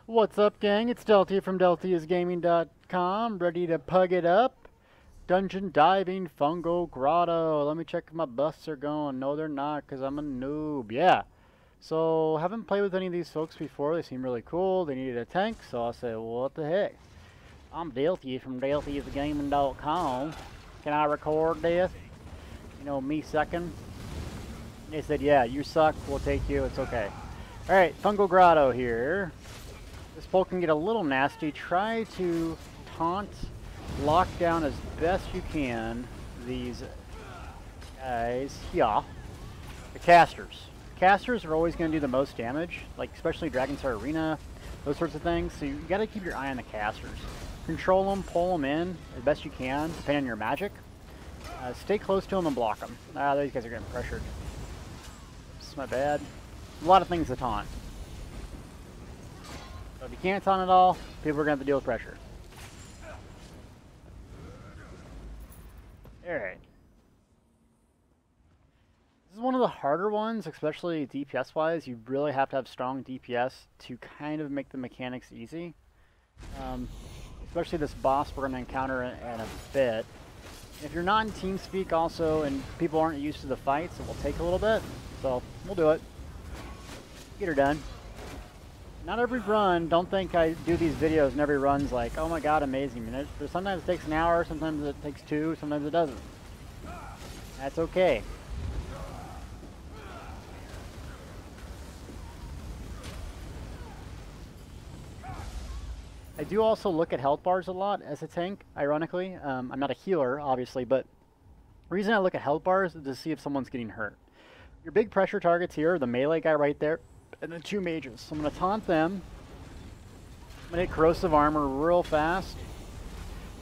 What's up, gang? It's Deltia from Deltia'sGaming.com, ready to pug it up. Dungeon diving, Fungal Grotto. Let me check if my busts are going. No, they're not, because I'm a noob. Yeah. So, haven't played with any of these folks before. They seem really cool. They needed a tank, so I said, what the heck? I'm Deltia from Deltia'sGaming.com. Can I record this? You know, me sucking. They said, yeah, you suck. We'll take you. It's okay. Alright, Fungal Grotto here. This pole can get a little nasty. Try to taunt, lock down as best you can these guys here. The casters. Casters are always going to do the most damage, like especially Dragon Star Arena, those sorts of things. So you got to keep your eye on the casters. Control them, pull them in as best you can, depending on your magic. Stay close to them and block them. Ah, these guys are getting pressured. Oops, my bad. A lot of things to taunt. So if you can't taunt at all, people are going to have to deal with pressure. Alright. This is one of the harder ones, especially DPS-wise. You really have to have strong DPS to kind of make the mechanics easy. Especially this boss we're going to encounter in a bit. If you're not in TeamSpeak also, and people aren't used to the fights, it will take a little bit. So, we'll do it. Get her done. Not every run, don't think I do these videos and every run's like, oh my god, amazing. I mean, sometimes it takes an hour, sometimes it takes 2, sometimes it doesn't. That's okay. I do also look at health bars a lot as a tank, ironically. I'm not a healer, obviously, but the reason I look at health bars is to see if someone's getting hurt. Your big pressure targets here are the melee guy right there, and the 2 mages. So I'm going to taunt them. I'm going to hit corrosive armor real fast.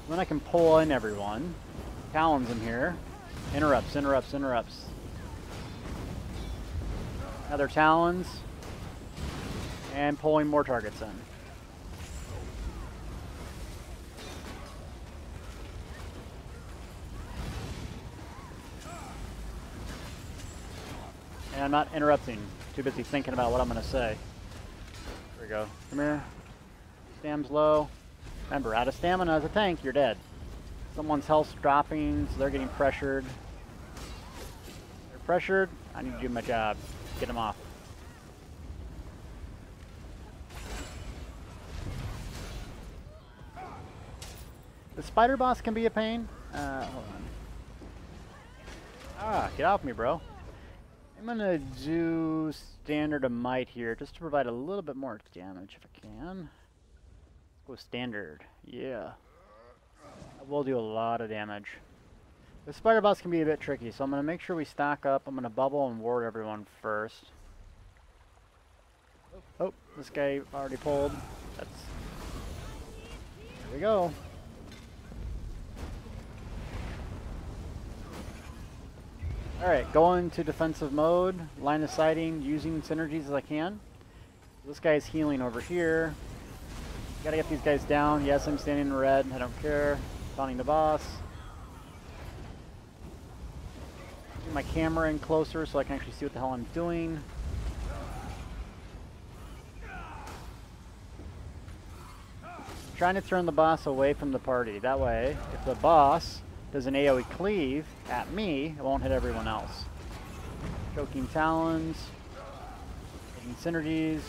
Then I can pull in everyone. Talons in here. Interrupts, interrupts, interrupts. Another talons. And pulling more targets in. And I'm not interrupting. Too busy thinking about what I'm going to say. There we go. Come here. Stam's low. Remember, out of stamina as a tank, you're dead. Someone's health's dropping, so they're getting pressured. They're pressured. I need to do my job. Get them off. The spider boss can be a pain. Hold on. Ah, get off me, bro. I'm gonna do standard of might here, just to provide a little bit more damage if I can. Let's go standard. Yeah. That will do a lot of damage. The spider boss can be a bit tricky, so I'm gonna make sure we stack up. I'm gonna bubble and ward everyone first. Oh, this guy already pulled. There we go. Alright, going to defensive mode, line of sighting, using synergies as I can. This guy's healing over here. Gotta get these guys down. Yes, I'm standing in red. I don't care. Taunting the boss. Get my camera in closer so I can actually see what the hell I'm doing. Trying to turn the boss away from the party. That way, if the boss does an AoE cleave at me, it won't hit everyone else. Choking talons. Hitting synergies.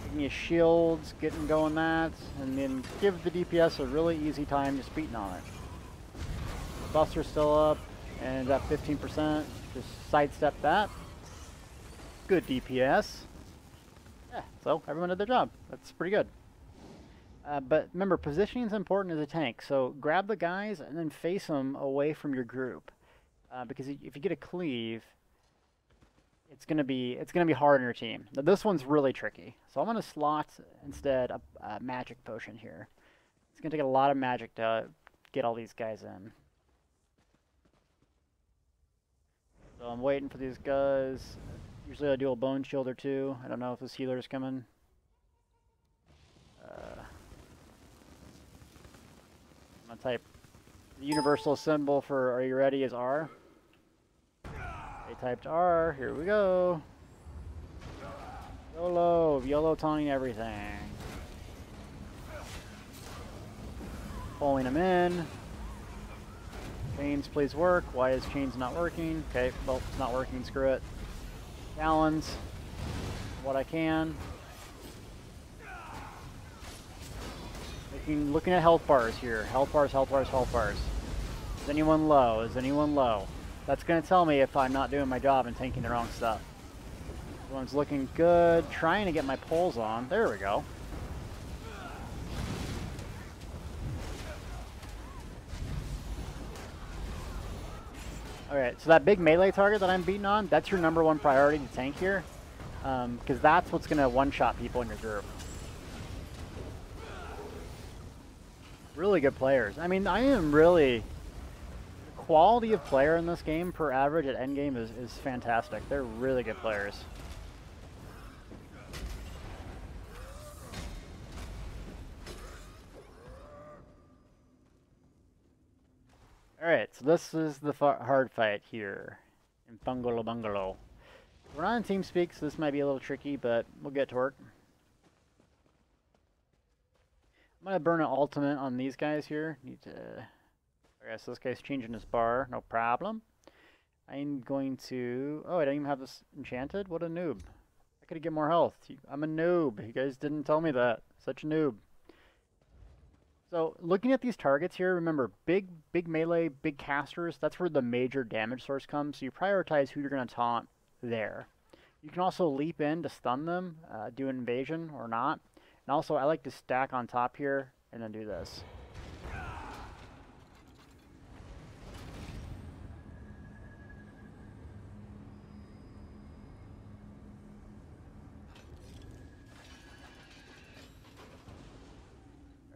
Taking his shields, getting going that, and then give the DPS a really easy time just beating on it. The buster's still up, and at 15%. Just sidestep that. Good DPS. Yeah, so everyone did their job. That's pretty good. But remember, positioning is important as a tank. So grab the guys and then face them away from your group, because if you get a cleave, it's gonna be hard on your team. Now, this one's really tricky. So I'm gonna slot instead a magic potion here. It's gonna take a lot of magic to get all these guys in. So I'm waiting for these guys. Usually I do a bone shield or 2. I don't know if this healer's coming. I'm gonna type the universal symbol for "Are you ready?" is R. They typed R. Here we go. YOLO taunting everything. Pulling him in. Chains, please work. Why is chains not working? Okay, well, it's not working, screw it. Talons. What I can. Looking at health bars here. Health bars, health bars, health bars. Is anyone low? Is anyone low? That's going to tell me if I'm not doing my job and tanking the wrong stuff. Everyone's looking good. Trying to get my pulls on. There we go. Alright, so that big melee target that I'm beating on, that's your #1 priority to tank here. Because that's what's going to one-shot people in your group. Really good players. I mean, I am really... quality of player in this game per average at endgame is fantastic. They're really good players. Alright, so this is the hard fight here in Fungal Bungalow. We're not in TeamSpeak, so this might be a little tricky, but we'll get to work. I'm going to burn an ultimate on these guys here. Need to... Okay, so this guy's changing his bar, no problem. I'm going to... Oh, I don't even have this enchanted? What a noob. I could get more health. I'm a noob. You guys didn't tell me that. Such a noob. So, looking at these targets here, remember, big melee, big casters, that's where the major damage source comes. So you prioritize who you're going to taunt there. You can also leap in to stun them, do an invasion or not. And also, I like to stack on top here and then do this.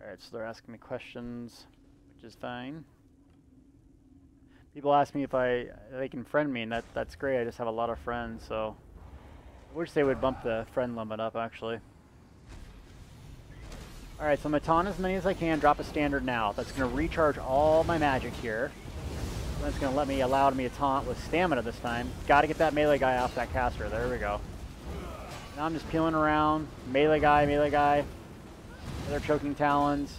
Alright, so they're asking me questions, which is fine. People ask me if they can friend me, and that's great. I just have a lot of friends, so I wish they would bump the friend limit up, actually. Alright, so I'm going to taunt as many as I can, drop a standard now. That's going to recharge all my magic here. That's going to allow me to taunt with stamina this time. Got to get that melee guy off that caster. There we go. Now I'm just peeling around. Melee guy. They're choking talons.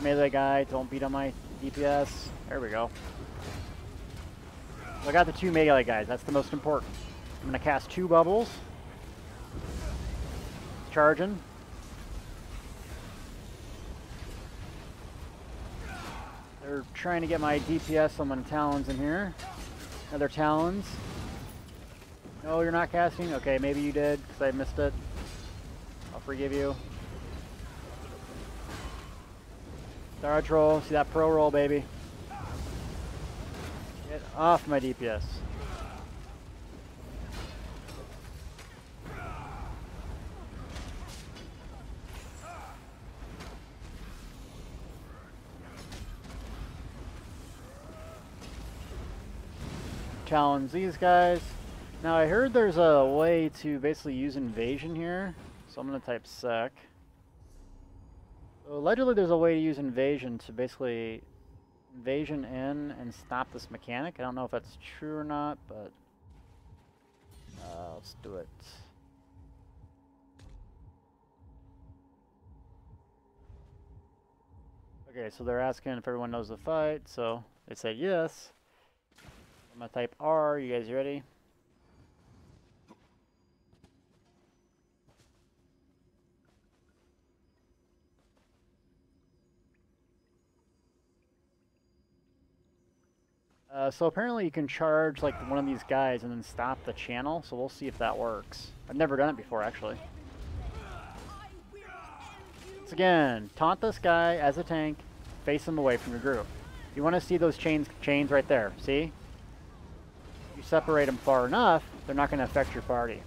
Melee guy, don't beat on my DPS. There we go. So I got the 2 melee guys, that's the most important. I'm going to cast 2 bubbles. Charging. They're trying to get my DPS on my talons in here. Another talons. No, you're not casting? Okay, maybe you did, because I missed it. I'll forgive you. Dodge roll, see that pro roll, baby. Get off my DPS. Challenge these guys. Now I heard there's a way to basically use invasion here, so I'm going to type sec. So allegedly there's a way to use invasion to basically invasion in and stop this mechanic. I don't know if that's true or not, but let's do it. Okay, so they're asking if everyone knows the fight, so they said yes. I'm going to type R. You guys ready? So apparently you can charge like one of these guys and then stop the channel, so we'll see if that works. I've never done it before, actually. Once again, taunt this guy as a tank, face him away from your group. You want to see those chains right there, see? You separate them far enough, they're not going to affect your party.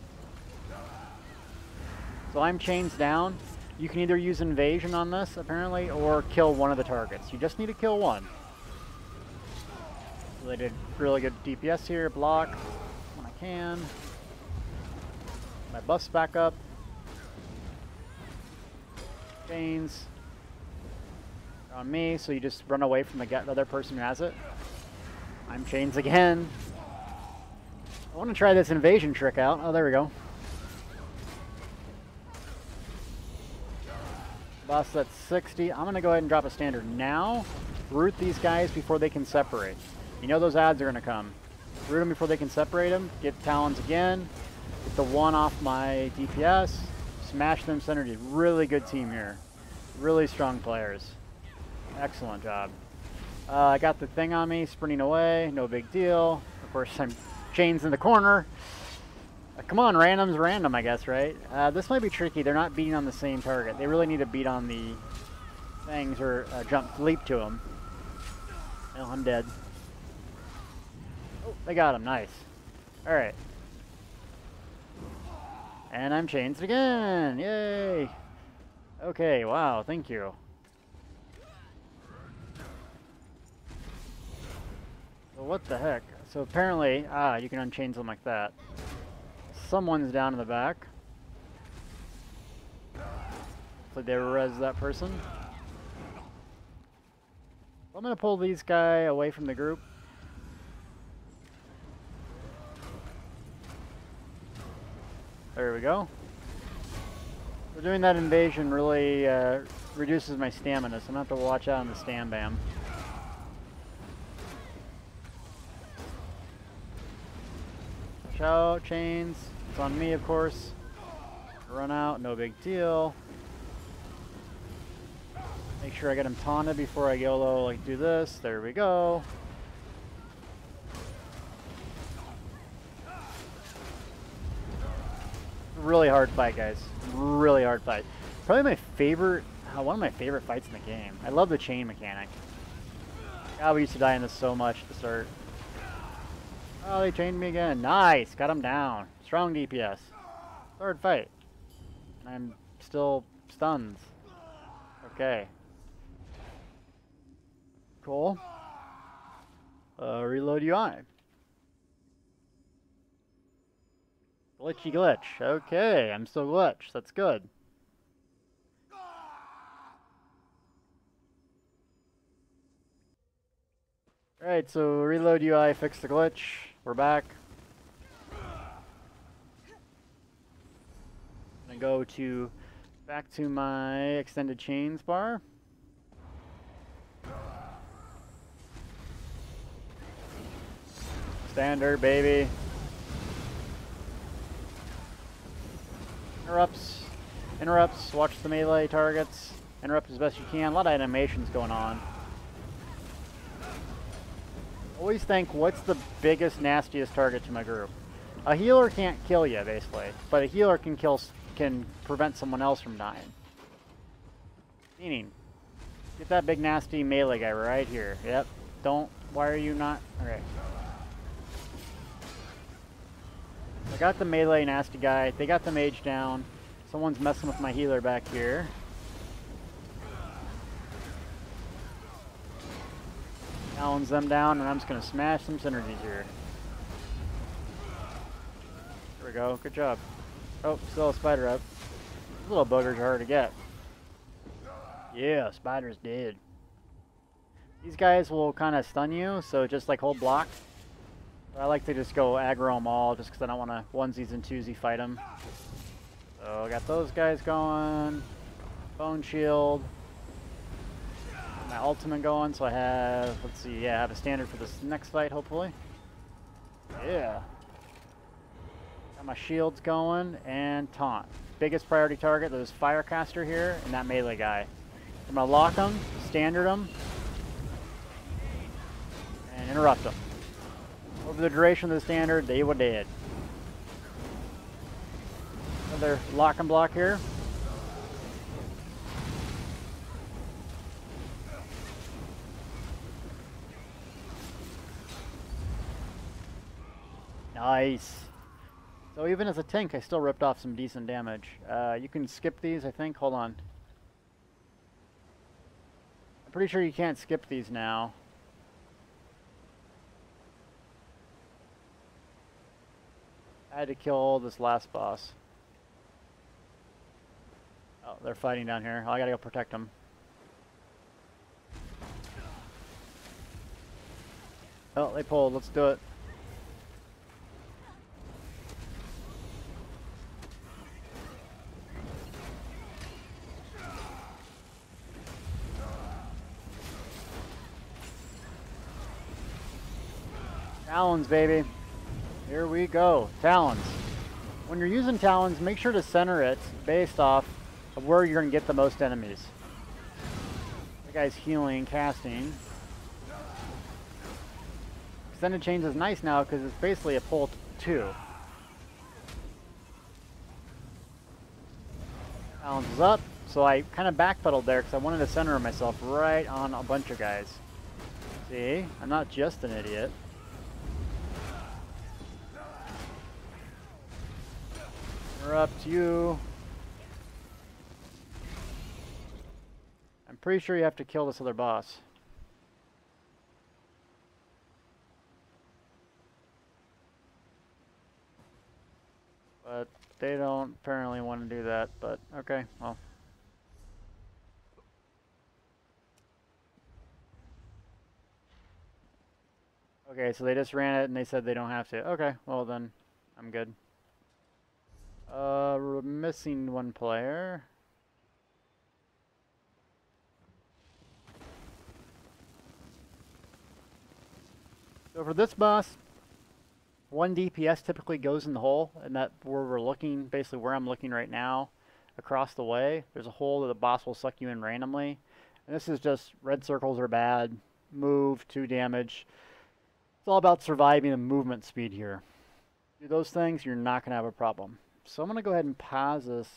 So I'm chains down. You can either use invasion on this, apparently, or kill one of the targets. You just need to kill one. So they did really good DPS here, block when I can. My buff's back up. Chains. They're on me, so you just run away from the other person who has it. I'm chains again. I want to try this invasion trick out. Oh, there we go. Boss at 60. I'm going to go ahead and drop a standard now. Root these guys before they can separate. You know those odds are going to come. Root them before they can separate them. Get Talons again. Get the 1 off my DPS. Smash them synergy. Really good team here. Really strong players. Excellent job. I got the thing on me, sprinting away. No big deal. Of course, I'm chains in the corner. Come on, random's random, I guess, right? This might be tricky. They're not beating on the same target. They really need to beat on the things or leap to them. Oh, I'm dead. Oh, they got him. Nice. All right. And I'm chained again. Yay. Okay, wow, thank you. So what the heck? So apparently, you can unchain them like that. Someone's down in the back. Hopefully they res that person. I'm gonna pull these guys away from the group. There we go. So doing that invasion really reduces my stamina, so I'm gonna have to watch out on the stam bam. Watch out, chains. It's on me, of course. Run out, no big deal. Make sure I get him taunted before I YOLO, like do this. There we go. Really hard fight, guys. Really hard fight. Probably my favorite, one of my favorite fights in the game. I love the chain mechanic. God, we used to die in this so much to start. Oh, they chained me again. Nice, got him down. Strong DPS. Hard fight. And I'm still stunned. Okay. Cool. Reload UI. Glitchy glitch. Okay, I'm still glitched. That's good. Alright, so reload UI, fix the glitch. We're back. I'm gonna go back to my extended chains bar. Standard, baby. Interrupts, watch the melee targets, interrupt as best you can. A lot of animations going on. Always think, what's the biggest, nastiest target to my group? A healer can't kill you, basically, but a healer can prevent someone else from dying. Meaning, get that big, nasty melee guy right here. Yep. Why are you not? Okay. I got the melee nasty guy. They got the mage down. Someone's messing with my healer back here. Talons them down, and I'm just going to smash some synergies here. There we go. Good job. Oh, still a spider up. These little buggers are hard to get. Yeah, spider's dead. These guys will kind of stun you, so just like hold block. I like to just go aggro them all just because I don't want to onesies and twosies fight them. So I got those guys going. Bone shield. My ultimate going, so I have, let's see, yeah, I have a standard for this next fight, hopefully. Yeah. Got my shields going and taunt. Biggest priority target, there's Firecaster here and that melee guy. I'm going to lock them, standard them, and interrupt them. Over the duration of the standard, they were dead. Another lock and block here. Nice. So even as a tank, I still ripped off some decent damage. You can skip these, I think. Hold on. I'm pretty sure you can't skip these now. I had to kill this last boss. Oh, they're fighting down here. I gotta go protect them. Oh, they pulled. Let's do it. Talons, baby. Here we go. Talons. When you're using Talons, make sure to center it based off of where you're going to get the most enemies. The guy's healing, casting. Extended Chains is nice now because it's basically a pull 2. Talons is up, so I kind of backpedaled there because I wanted to center myself right on a bunch of guys. See? I'm not just an idiot. We're up to you. I'm pretty sure you have to kill this other boss. But they don't apparently want to do that, but okay, well. Okay, so they just ran it and they said they don't have to. Okay, well then, I'm good. We're missing one player. So for this boss, 1 DPS typically goes in the hole, and that where we're looking, basically where I'm looking right now, across the way, there's a hole that the boss will suck you in randomly. And this is just, red circles are bad, move, 2 damage. It's all about surviving and movement speed here. Do those things, you're not going to have a problem. So I'm going to go ahead and pause this.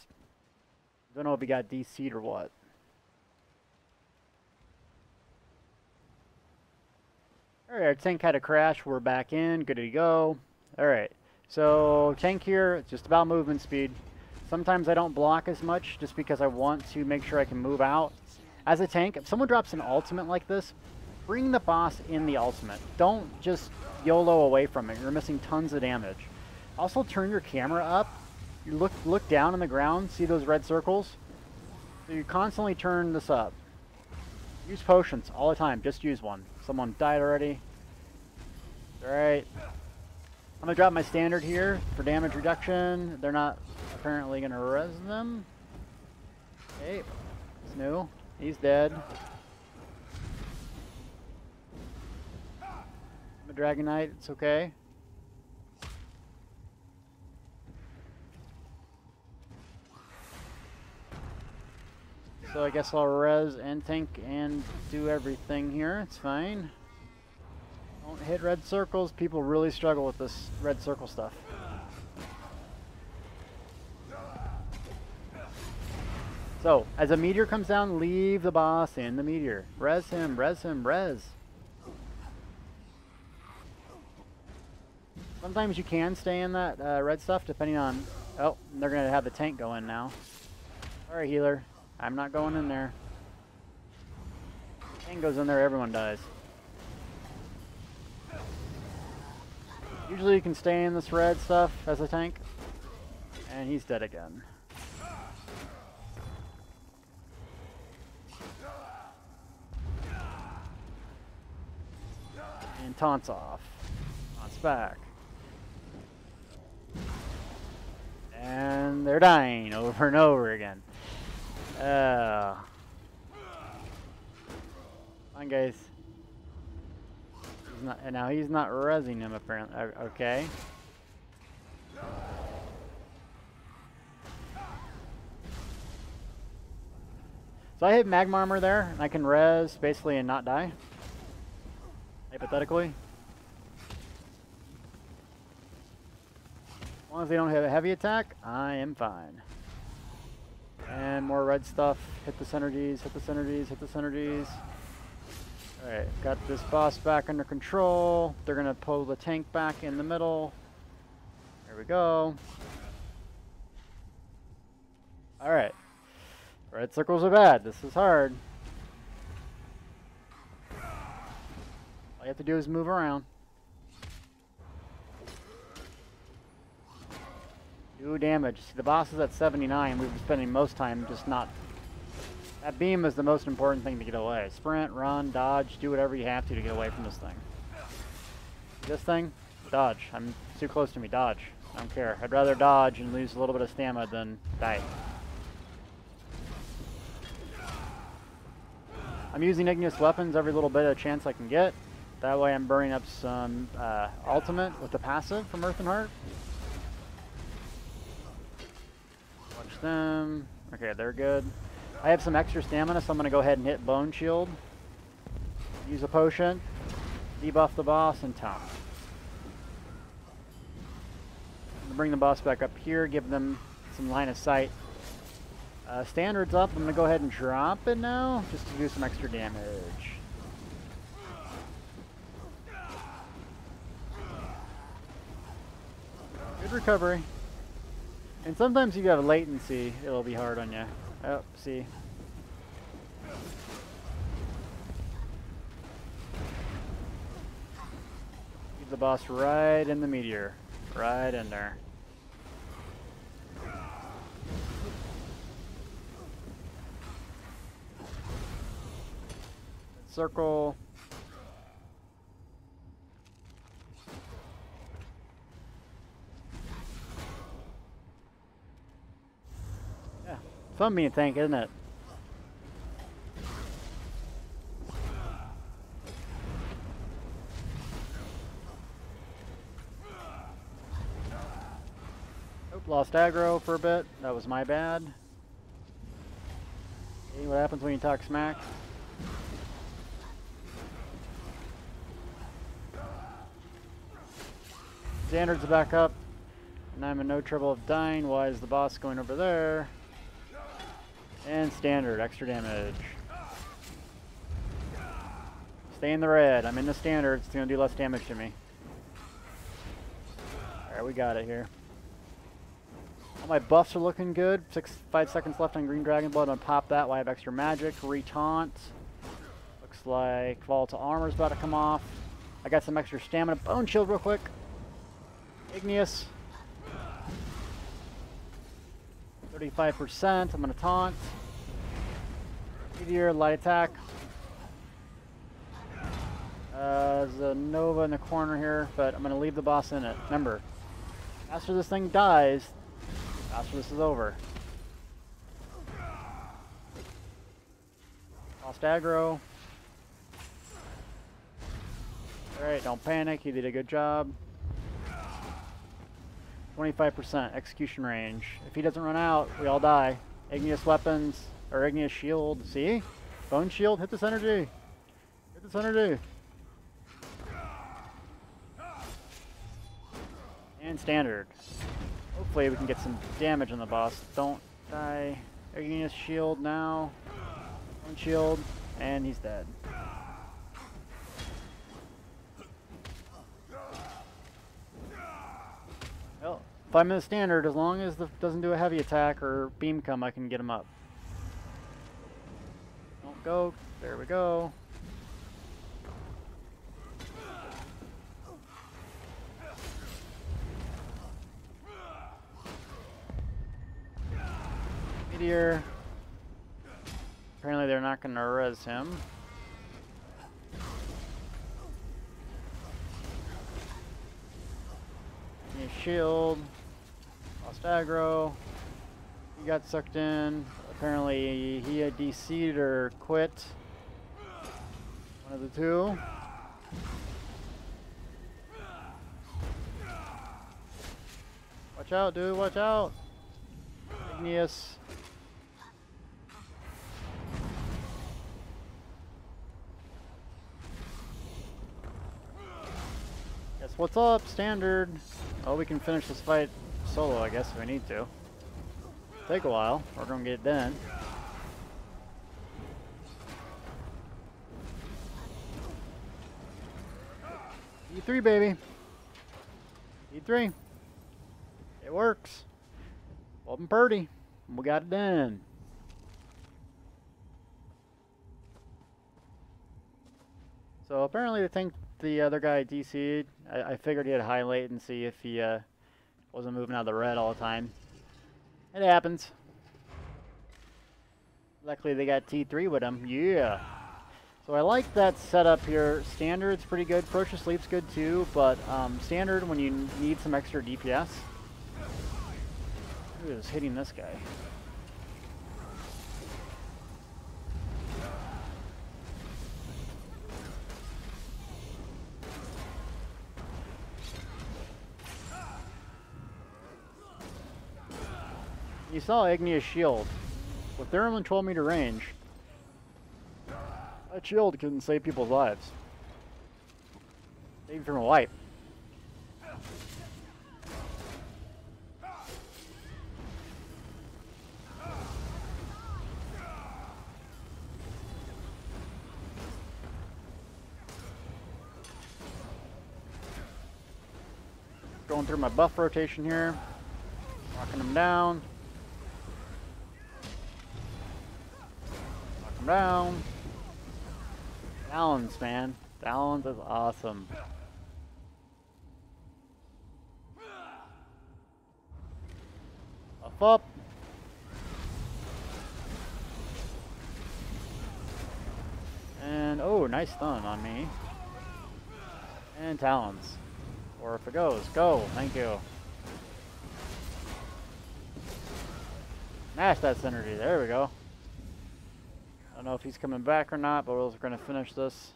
Don't know if he got DC'd or what. Alright, our tank had a crash. We're back in. Good to go. Alright, so tank here, it's just about movement speed. Sometimes I don't block as much just because I want to make sure I can move out. As a tank, if someone drops an ultimate like this, bring the boss in the ultimate. Don't just YOLO away from it. You're missing tons of damage. Also, turn your camera up. You look down on the ground, see those red circles? So you constantly turn this up. Use potions all the time. Just use one. Someone died already. Alright. I'm going to drop my standard here for damage reduction. They're not apparently going to res them. Okay. It's new. He's dead. I'm a Dragonknight. It's okay. So I guess I'll res and tank and do everything here. It's fine. Don't hit red circles. People really struggle with this red circle stuff. So, as a meteor comes down, leave the boss in the meteor. Res him, res him, res. Sometimes you can stay in that red stuff depending on... Oh, they're going to have the tank go in now. Alright, healer. I'm not going in there. Tank goes in there, everyone dies. Usually you can stay in this red stuff as a tank. And he's dead again. And taunts off. Taunts back. And they're dying over and over again. Come on, guys. He's not, and now he's not rezzing him apparently. Okay. So I hit magma armor there, and I can res basically and not die. Hypothetically. As long as they don't have a heavy attack, I am fine. And more red stuff. Hit the synergies, hit the synergies, hit the synergies. Alright, got this boss back under control. They're going to pull the tank back in the middle. There we go. Alright. Red circles are bad. This is hard. All you have to do is move around. Do damage. See, the boss is at 79. We've been spending most time just not... That beam is the most important thing to get away. Sprint, run, dodge, do whatever you have to get away from this thing. This thing? Dodge. I'm too close to me. Dodge. I don't care. I'd rather dodge and lose a little bit of stamina than die. I'm using igneous weapons every little bit of chance I can get. That way I'm burning up some ultimate with the passive from Earth and Heart. Watch them. Okay, they're good. I have some extra stamina, so I'm going to go ahead and hit Bone Shield. Use a potion. Debuff the boss and taunt. Bring the boss back up here, give them some line of sight. Standard's up. I'm going to go ahead and drop it now, just to do some extra damage. Good recovery. And sometimes if you have latency, it'll be hard on you. Oh, see. Keep the boss right in the meteor. Right in there. Circle. Yeah, fun being a tank, isn't it? Oop, lost aggro for a bit. That was my bad. See what happens when you talk smack. Standards back up, and I'm in no trouble of dying. Why is the boss going over there? And standard, extra damage. Stay in the red. I'm in the standard. It's going to do less damage to me. Alright, we got it here. All my buffs are looking good. 5 seconds left on Green Dragon Blood. I'm going to pop that while I have extra magic. Retaunt. Looks like Volatile Armor's about to come off. I got some extra stamina. Bone Shield real quick. Igneous. 35%. I'm going to taunt. Meteor, light attack. There's a Nova in the corner here, but I'm going to leave the boss in it. Remember, after this thing dies, after this is over. Lost aggro. Alright, don't panic. You did a good job. 25% execution range. If he doesn't run out, we all die. Igneous weapons, or igneous shield. See? Bone shield, hit this energy. Hit this energy. And standard. Hopefully we can get some damage on the boss. Don't die. Igneous shield now. Bone shield. And he's dead. Well, if I'm in the standard, as long as it doesn't do a heavy attack or beam come, I can get him up. Don't go. There we go. Meteor. Apparently they're not going to res him. Shield, lost aggro, he got sucked in. Apparently he had DC'd or quit. One of the two. Watch out, dude, watch out. Igneous. Guess what's up, standard. Oh, we can finish this fight solo, I guess, if we need to. Take a while. We're gonna get it done. E3, baby. E3. It works. Open Purdy. We got it done. So apparently they think the other guy DC'd. I figured he had high latency if he wasn't moving out of the red all the time. It happens. Luckily they got T3 with him. Yeah. So I like that setup here. Standard's pretty good. Ferocious Leap's good too, but standard when you need some extra DPS. Who is hitting this guy? You saw Igneous Shield. With thermal and 12-meter range, that shield can save people's lives. Save from a wipe. Going through my buff rotation here. Knocking them down. Knock them down. Balance, man. Balance is awesome. Up. And, oh, nice stun on me. And talons. Or if it goes, go. Thank you. Smash that synergy. There we go. I don't know if he's coming back or not, but we're going to finish this.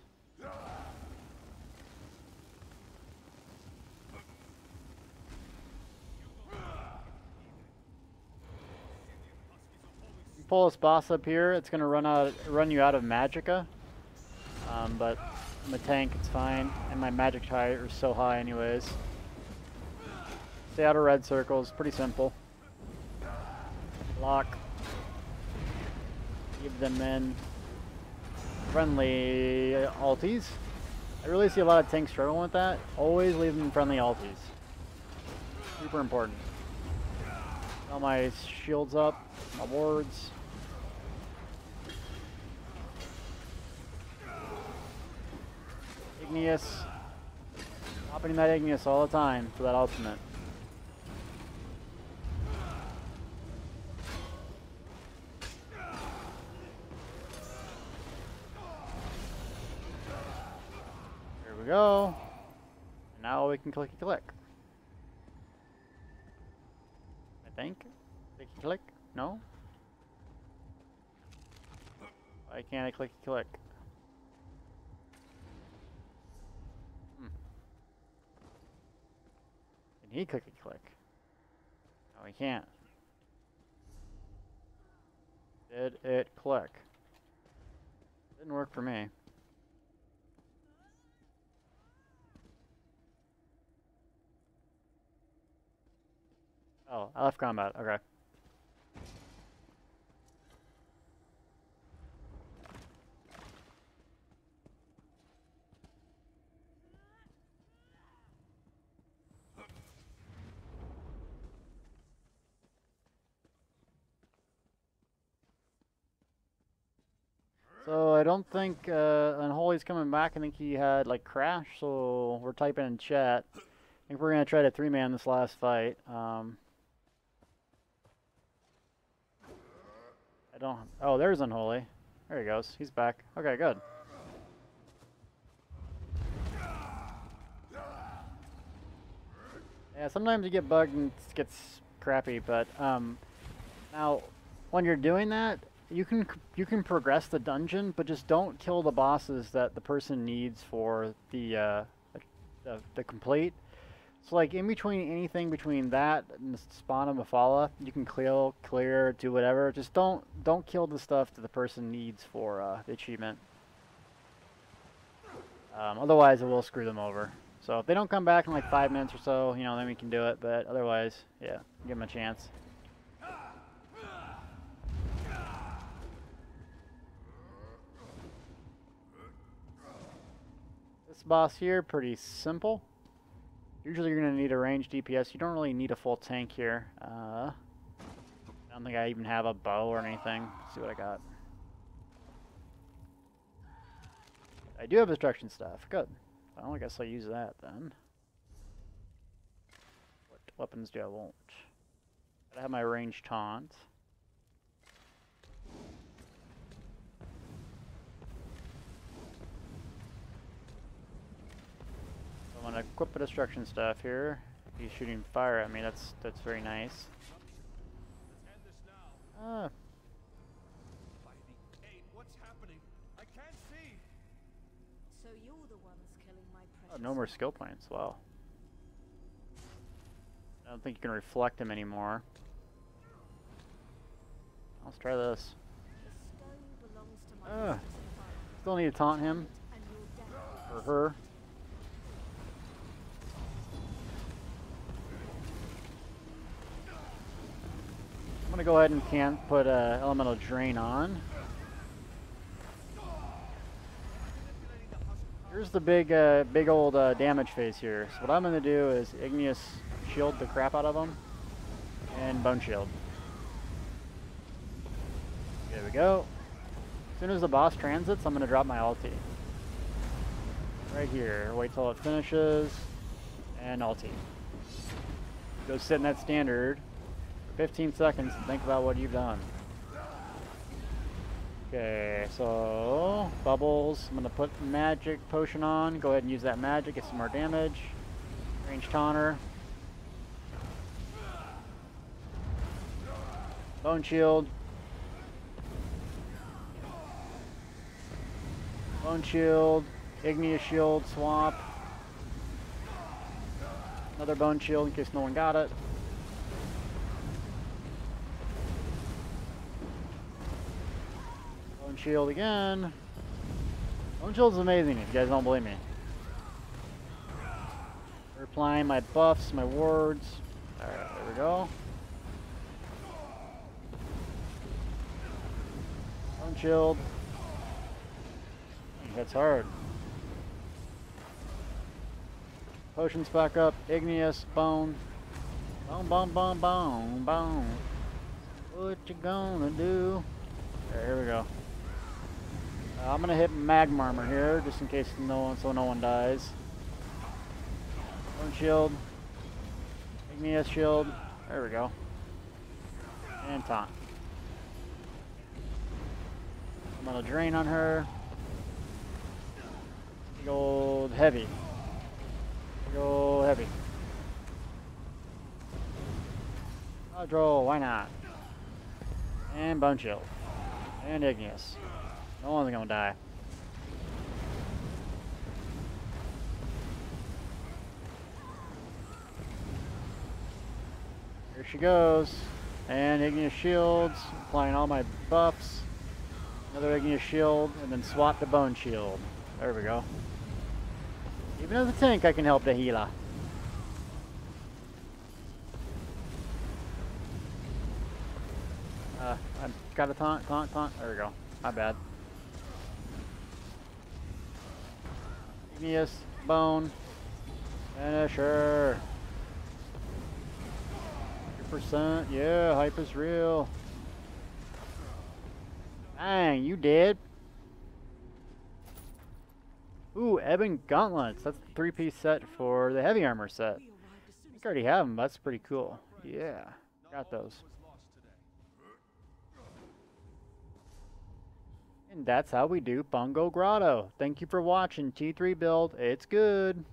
You pull this boss up here, it's going to run you out of magicka. But I'm a tank, it's fine. And my magic tire is so high anyways. Stay out of red circles, pretty simple. Lock. Give them in friendly alties. I really see a lot of tanks struggling with that. Always leave them friendly alties. Super important. All my shields up, my wards. Igneous. Popping that Igneous all the time for that ultimate. Here we go. And now we can clicky click. I think. Clicky click? No? Why can't I clicky click? Can he clicky click? No, he can't. Did it click? Didn't work for me. Oh, I left combat. Okay. So I don't think Unholy's coming back. I think he had like crash, so we're typing in chat. I think we're gonna try to 3-man this last fight. I don't. Oh, there's Unholy. There he goes. He's back. Okay, good. Yeah, sometimes you get bugged and it gets crappy, but now when you're doing that, you can progress the dungeon, but just don't kill the bosses that the person needs for the complete. So like in between anything between that and the spawn of Mafala, you can clear, do whatever. Just don't kill the stuff that the person needs for the achievement. Otherwise, it will screw them over. So if they don't come back in like 5 minutes or so, you know, then we can do it. But otherwise, yeah, give them a chance. This boss here, pretty simple. Usually you're going to need a ranged DPS. You don't really need a full tank here. I don't think I even have a bow or anything. Let's see what I got. I do have destruction staff. Good. Well, I guess I'll use that then. What weapons do I want? I have my ranged taunt. I'm gonna equip a destruction staff here. He's shooting fire at me. That's very nice. Ah. What's happening? I can't see. So you're the ones killing my precious. Oh, no more skill points. Wow. I don't think you can reflect him anymore. Let's try this. The stone belongs to my Ugh. mistress and father. Still need to taunt him. And your death Or her. I'm gonna go ahead and can't put elemental drain on. Here's the big old damage phase here. So what I'm gonna do is igneous shield the crap out of them, and bone shield. There we go. As soon as the boss transits, I'm gonna drop my ulti. Right here. Wait till it finishes, and ulti. Go sit in that standard for 15 seconds and think about what you've done. Okay, so bubbles. I'm gonna put magic potion on. Go ahead and use that magic, get some more damage. Range taunter. Bone shield. Bone shield. Igneous shield swap. Another bone shield in case no one got it. Bone shield again. Bone shield is amazing if you guys don't believe me. Applying my buffs, my wards. Alright, there we go. Bone shield. That's hard. Potions back up. Igneous, bone. Bone, bone, bone, bone, bone. What you gonna do? There, here we go. I'm gonna hit magma armor here, just in case no one dies. Bone shield. Igneous shield. There we go. And taunt. I'm gonna drain on her. Big old heavy. Big old heavy. Hydro, why not? And bone shield. And igneous. No one's gonna die. Here she goes. And igneous shields. Applying all my buffs. Another igneous shield. And then swap to bone shield. There we go. Even as a tank, I can help the healer. I've got a taunt. There we go. My bad. Igneous, bone, finisher. 100%. Yeah, hype is real. Dang, you dead. Ooh, Ebon Gauntlets. That's the 3-piece set for the heavy armor set. I think I already have them. That's pretty cool. Yeah, got those. And that's how we do Fungal Grotto. Thank you for watching T3 build. It's good.